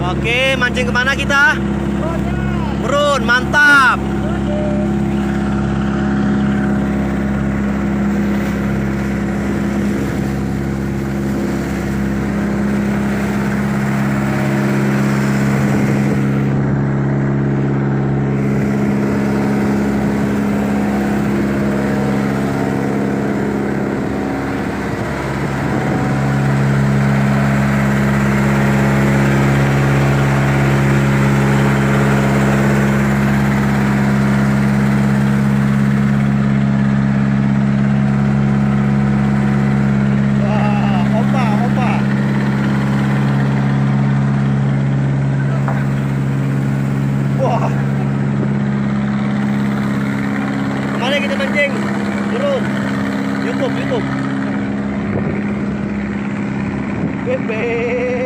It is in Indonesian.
Oke, mancing kemana kita? Merun, mantap. Kemana kita mancing? Turun. YouTube. Bebe.